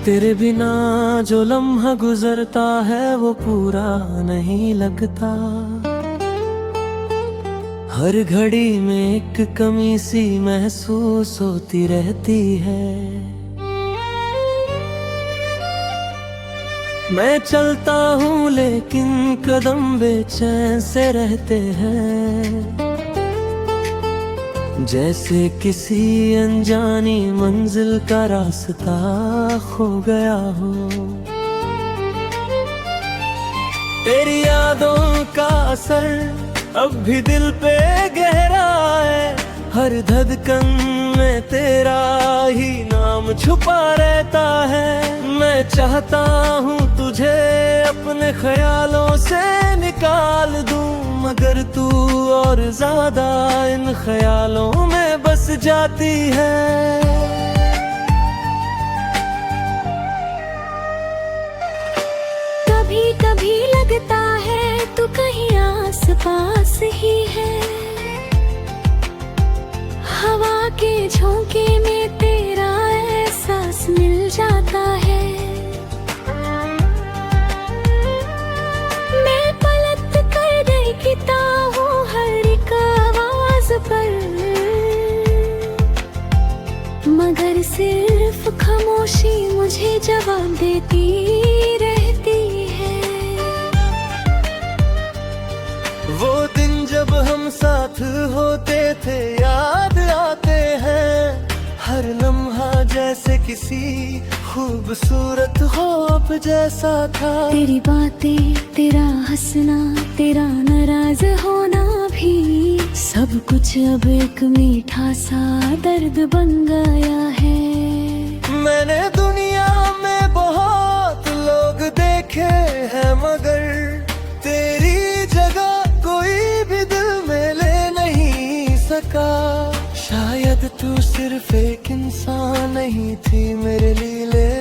तेरे बिना जो लम्हा गुजरता है वो पूरा नहीं लगता। हर घड़ी में एक कमी सी महसूस होती रहती है। मैं चलता हूँ लेकिन कदम बेचैन से रहते हैं, जैसे किसी अनजानी मंजिल का रास्ता खो गया हो। तेरी यादों का असर अब भी दिल पे गहरा है। हर धड़कन में तेरा ही नाम छुपा रहता है। मैं चाहता हूँ तुझे अपने ख्यालों से निकाल दूं, मगर तू और ज्यादा इन ख्यालों में बस जाती है। कभी कभी लगता है तू कहीं आस पास ही है। हवा के झोंके में तेरा एहसास मिल जाता है। मैं पलट कर देखता हूँ हर एक आवाज पर, मगर सिर्फ खामोशी मुझे जवाब देती रहती है। वो दिन जब हम साथ होते थे याद आते हैं। हर लम्हा जैसे किसी खूबसूरत ख्वाब जैसा था। तेरी बातें, तेरा हंसना, तेरा नाराज होना भी, सब कुछ अब एक मीठा सा दर्द बन गया है। मैंने दुनिया में बहुत लोग देखे हैं, मगर तेरी जगह कोई भी दिल में ले नहीं सका। शायद तू सिर्फ एक इंसान नहीं थी मेरे लिए,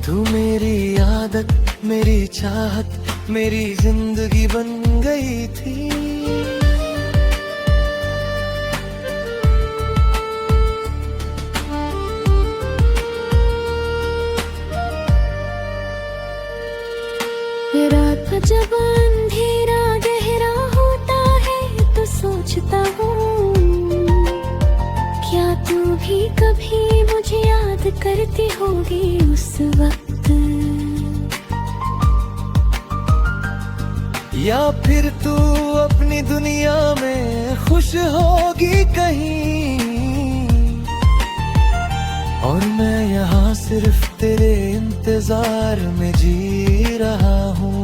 तू मेरी आदत, मेरी चाहत, मेरी जिंदगी बन गई थी। रात जब अंधेरा गहरा होता है तो सोचता हूँ, क्या तू भी कभी मुझे याद करती होगी उस वक्त। या फिर तू अपनी दुनिया में खुश होगी कहीं, और मैं यहाँ सिर्फ तेरे इंतजार में जी रहा हूँ।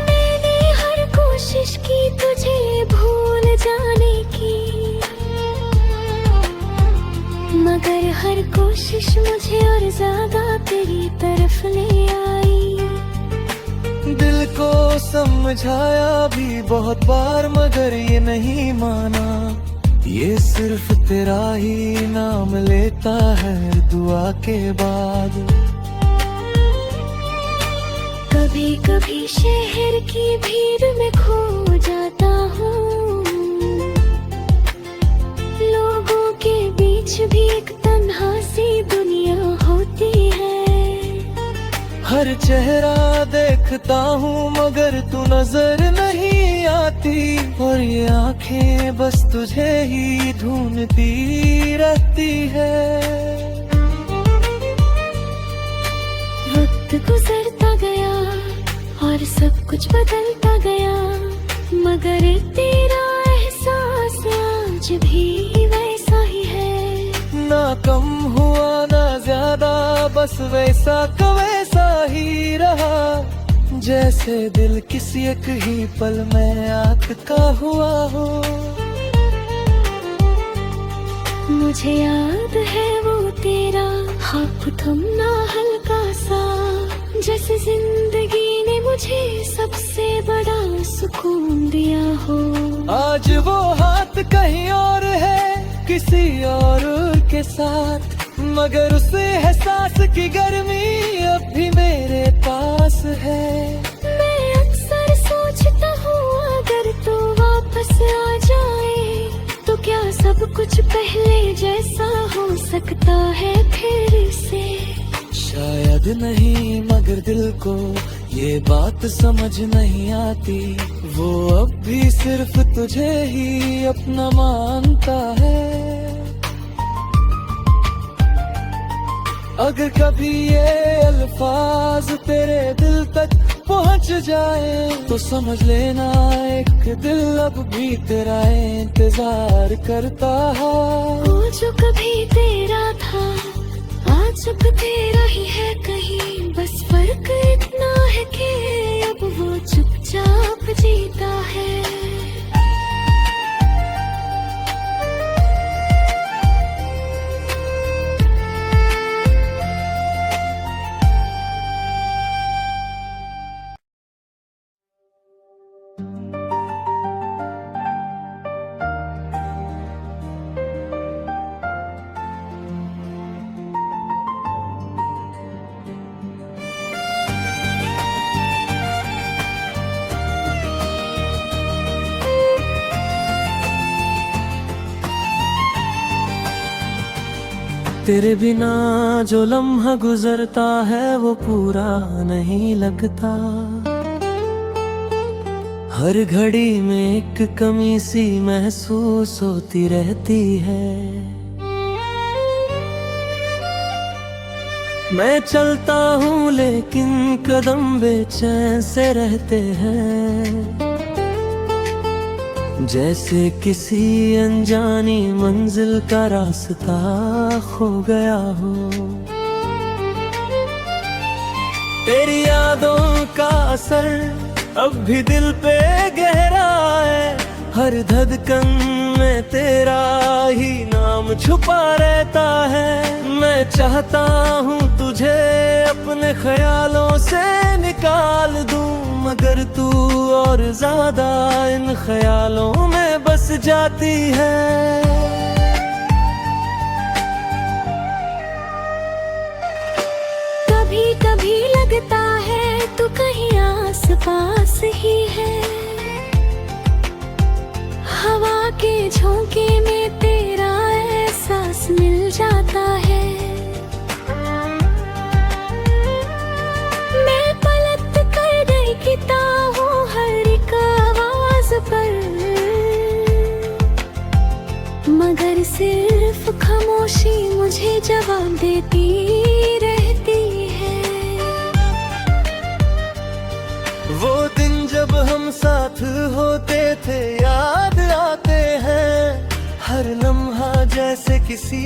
मैंने हर कोशिश की तुझे भूल जाने की, मगर हर कोशिश मुझे और ज्यादा तेरी तरफ ले आई। दिल को समझाया भी बहुत बार, मगर ये नहीं माना। ये सिर्फ तेरा ही नाम लेता है दुआ के बाद। कभी कभी शहर की भीड़ में खो जाता हूँ, लोगों के बीच भी एक तन्हा सी दुनिया होती है। हर चेहरा देखता हूँ मगर तू नजर नहीं आती, और ये आंखें बस तुझे ही ढूंढती रहती है। वक्त गुजरता गया और सब कुछ बदलता गया, मगर तेरा एहसास आज भी वैसा ही है। ना कम हुआ ना ज्यादा, बस वैसा का वैसा ही रहा। जैसे दिल किसी एक ही पल में आग का हुआ हो। मुझे याद है वो तेरा हाथ थमना हल्का सा, जैसे जिंदगी ने मुझे सबसे बड़ा सुकून दिया हो। आज वो हाथ कहीं और है, किसी और के साथ, मगर उस एहसास की गर्मी अब भी मेरे पास है। मैं अक्सर सोचता हूँ अगर तू वापस आ जाए तो क्या सब कुछ पहले जैसा हो सकता नहीं मगर दिल को ये बात समझ नहीं आती, वो अब भी सिर्फ तुझे ही अपना मानता है। अगर कभी ये अल्फाज तेरे दिल तक पहुंच जाए तो समझ लेना एक दिल अब भी तेरा इंतजार करता है। वो जो कभी तेरा था आज अब तेरा ही है कहीं, बस फर्क इतना है कि अब वो चुपचाप जीता है। तेरे बिना जो लम्हा गुजरता है वो पूरा नहीं लगता, हर घड़ी में एक कमी सी महसूस होती रहती है। मैं चलता हूँ लेकिन कदम बेचैन से रहते हैं, जैसे किसी अनजानी मंजिल का रास्ता खो गया हो। तेरी यादों का असर अब भी दिल पे गहरा है, हर धड़कन में तेरा ही नाम छुपा रहता है। मैं चाहता हूँ तुझे अपने ख्यालों से निकाल दूं, मगर तू और ज्यादा इन ख्यालों में बस जाती है। कभी कभी लगता है तू कहीं आस पास ही है, हवा के झोंके में तेरा एहसास मिल जाता है। मैं पलट कर देखता हूँ हर एक आवाज पर, मगर सिर्फ खामोशी मुझे जवाब देती रहती है। वो दिन जब हम साथ होते थे याद आते हैं, हर लम्हा जैसे किसी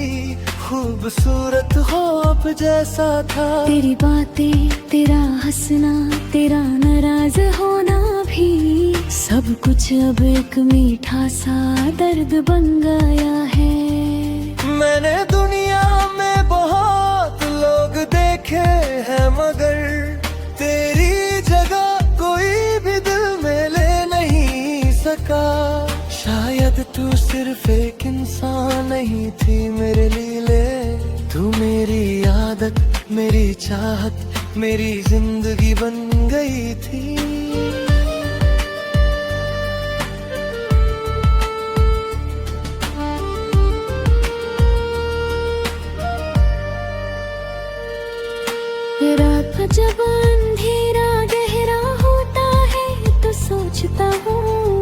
खूबसूरत ख्वाब जैसा था। तेरी बातें, तेरा हंसना, तेरा नाराज होना भी, सब कुछ अब एक मीठा सा दर्द बन गया है। मैंने दुनिया में बहुत लोग देखे हैं, मगर तेरी जगह कोई भी दिल में ले नहीं सका। शायद तू सिर्फ एक इंसान नहीं थी मेरे लिए, तू मेरी आदत, मेरी चाहत, मेरी जिंदगी बन गई थी। रात जब अंधेरा गहरा होता है तो सोचता हूँ,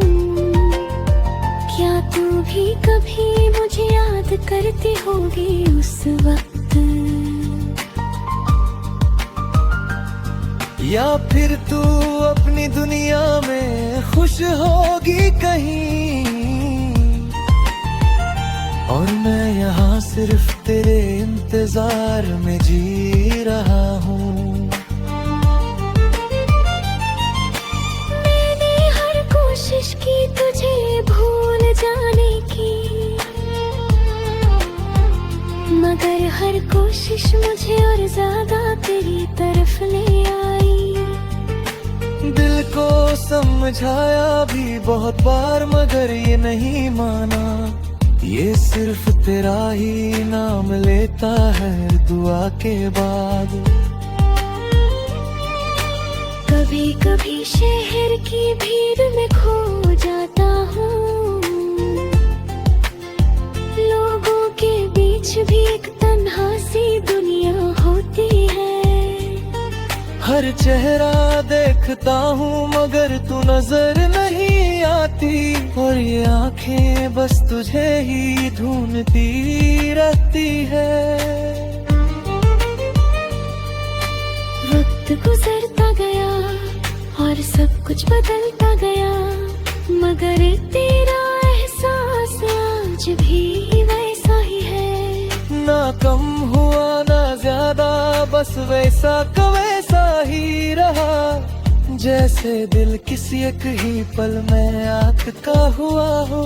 क्या तू भी कभी मुझे याद करती होगी उस वक्त, या फिर तू अपनी दुनिया में खुश होगी कहीं, और मैं यहाँ सिर्फ तेरे इंतजार में जी रहा हूँ। मैंने हर कोशिश की तुझे भूल जाने की, मगर हर कोशिश मुझे और ज्यादा तेरी तरफ ले आई। दिल को समझाया भी बहुत बार मगर ये नहीं माना, ये सिर्फ तेरा ही नाम लेता है दुआ के बाद। कभी कभी शहर की भीड़ में खो जाता हूँ, लोगों के बीच भी एक तन्हा सी दुनिया होती है। हर चेहरा देखता हूँ मगर तू नजर नहीं आती, और ये आंखें बस तुझे ही ढूंढती रहती है। वक्त गुजरता गया और सब कुछ बदलता गया, मगर तेरा एहसास आज भी वैसा ही है। ना कम हुआ ना ज्यादा, बस वैसा का वैसा ही रहा, जैसे दिल किसी एक ही पल में आग का हुआ हो।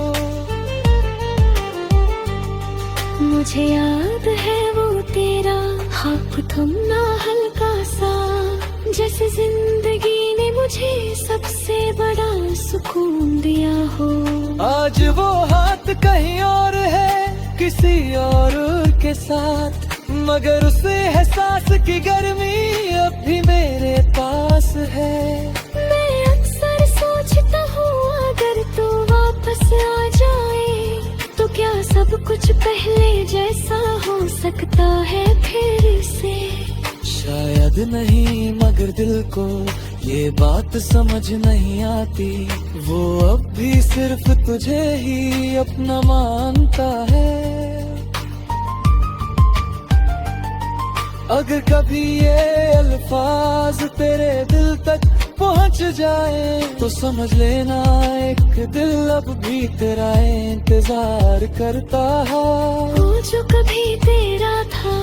मुझे याद है वो तेरा हाथ थमना हल्का सा, जैसे जिंदगी ने मुझे सबसे बड़ा सुकून दिया हो। आज वो हाथ कहीं और है किसी और के साथ, मगर उस एहसास की गर्मी अब भी मेरे पास है। मैं अक्सर सोचता हूँ अगर तू वापस आ जाए तो क्या सब कुछ पहले जैसा हो सकता है फिर से। शायद नहीं, मगर दिल को ये बात समझ नहीं आती, वो अब भी सिर्फ तुझे ही अपना मानता है। अगर कभी ये अल्फाज तेरे दिल तक पहुंच जाए तो समझ लेना एक दिल अब भी तेरा इंतजार करता है। वो जो कभी तेरा था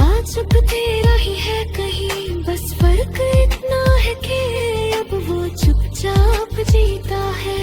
आज अब तेरा ही है कहीं, बस फर्क इतना है कि अब वो चुपचाप जीता है।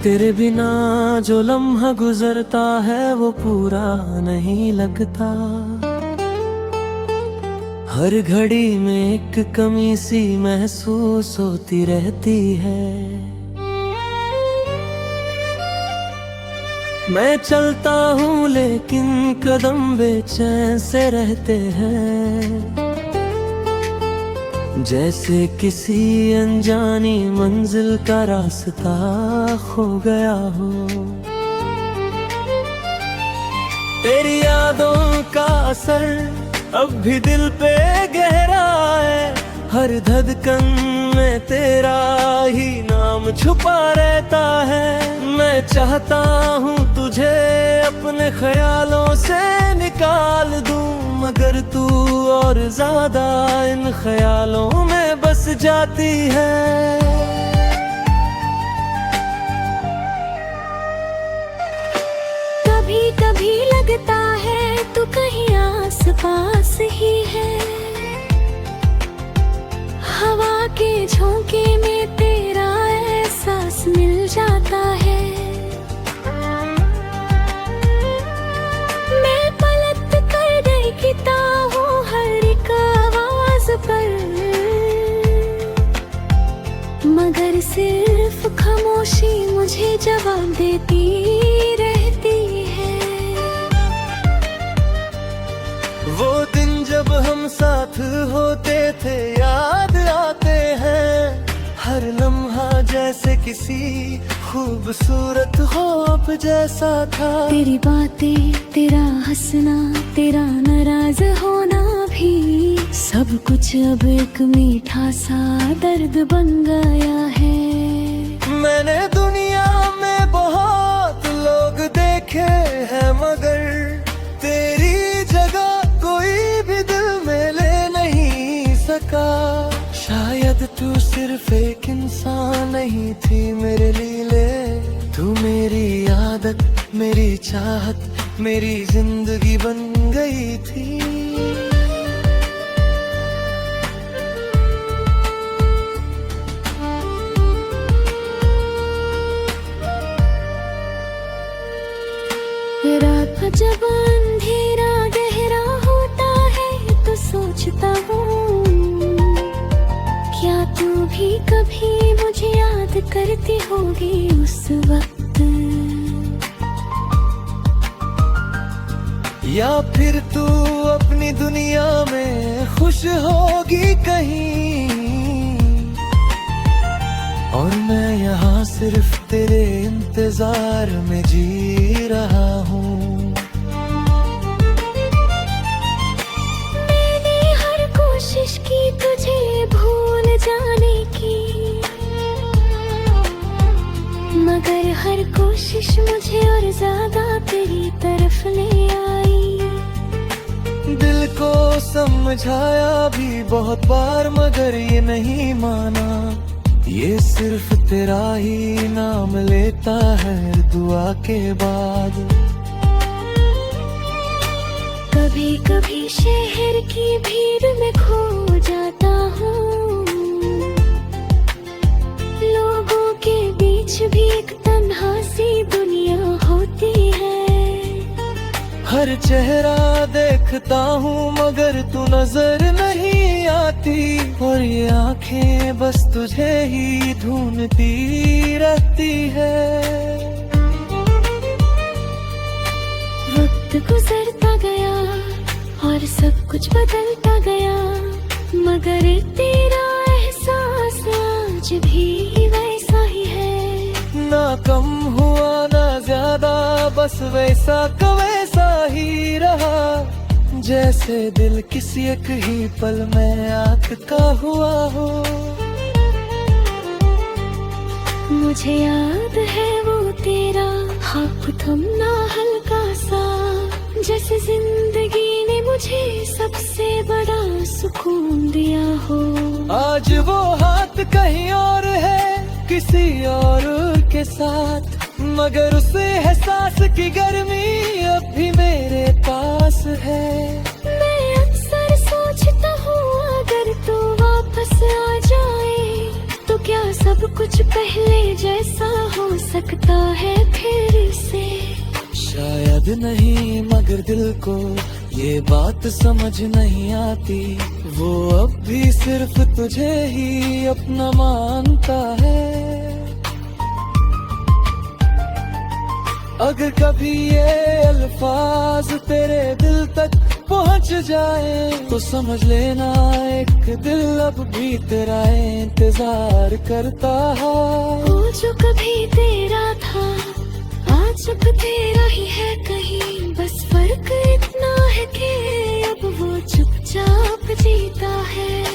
तेरे बिना जो लम्हा गुजरता है वो पूरा नहीं लगता, हर घड़ी में एक कमी सी महसूस होती रहती है। मैं चलता हूँ लेकिन कदम बेचैन से रहते हैं, जैसे किसी अनजानी मंजिल का रास्ता खो गया हो। तेरी यादों का असर अब भी दिल पे गहरा है, हर धड़कन में तेरा ही नाम छुपा रहता है। मैं चाहता हूँ तुझे अपने ख्यालों से निकाल दूं, मगर तू और ज्यादा इन ख्यालों में बस जाती है। कभी कभी लगता है तू कहीं आस पास ही है, हवा के झोंके में तेरा एहसास मिल जाता है। मैं पलट कर देखता हूँ हर एक आवाज पर, मगर सिर्फ खामोशी मुझे जवाब देती रहती है। वो दिन जब हम साथ होते थे याद आते हैं, हर लम्हा जैसे किसी खूबसूरत ख्वाब जैसा था। तेरी बातें, तेरा हंसना, तेरा नाराज होना भी, सब कुछ अब एक मीठा सा दर्द बन गया है। मैंने दुनिया में बहुत लोग देखे हैं, मगर तेरी जगह कोई भी दिल में ले नहीं सका। शायद तू सिर्फ एक इंसान नहीं थी मेरे लिए, तू मेरी आदत, मेरी चाहत, मेरी जिंदगी बन गई थी। रात हाँ, जब अंधेरा गहरा होता है तो सोचता हूँ, क्या तू भी कभी मुझे याद करती होगी उस वक्त। या फिर तू अपनी दुनिया में खुश होगी कहीं, और मैं यहाँ सिर्फ तेरे इंतजार में जी रहा हूँ। मैंने हर कोशिश की तुझे भूल जाने की, मगर हर कोशिश मुझे और ज्यादा तेरी तरफ ले आई। दिल को समझाया भी बहुत बार मगर ये नहीं माना, ये सिर्फ तेरा ही नाम लेता है दुआ के बाद। कभी कभी शहर की भीड़ में खो जाता हूँ, लोगों के बीच भी एक तन्हा सी दुनिया होती है। हर चेहरा देखता हूँ मगर तू नजर नहीं आती, और ये आंखें बस तुझे ही ढूंढती रहती है। वक्त गुजरता गया और सब कुछ बदलता गया, मगर तेरा एहसास आज भी वैसा ही है। ना कम हुआ ना ज्यादा, बस वैसा का वैसा ही रहा, जैसे दिल किसी एक ही पल में आग का हुआ हो। मुझे याद है वो तेरा हाथ थमना हल्का सा, जैसे जिंदगी ने मुझे सबसे बड़ा सुकून दिया हो। आज वो हाथ कहीं और है किसी और के साथ, मगर उस एहसास की गर्मी अब भी मेरे पास है। मैं अक्सर सोचता हूँ अगर तू वापस आ जाए तो क्या सब कुछ पहले जैसा हो सकता है फिर से। शायद नहीं मगर दिल को ये बात समझ नहीं आती, वो अब भी सिर्फ तुझे ही अपना मानता है। अगर कभी ये अल्फाज तेरे दिल तक पहुंच जाए तो समझ लेना एक दिल अब भी तेरा इंतजार करता है। वो जो कभी तेरा था आज अब तेरा ही है कहीं, बस फर्क इतना है कि अब वो चुपचाप जीता है।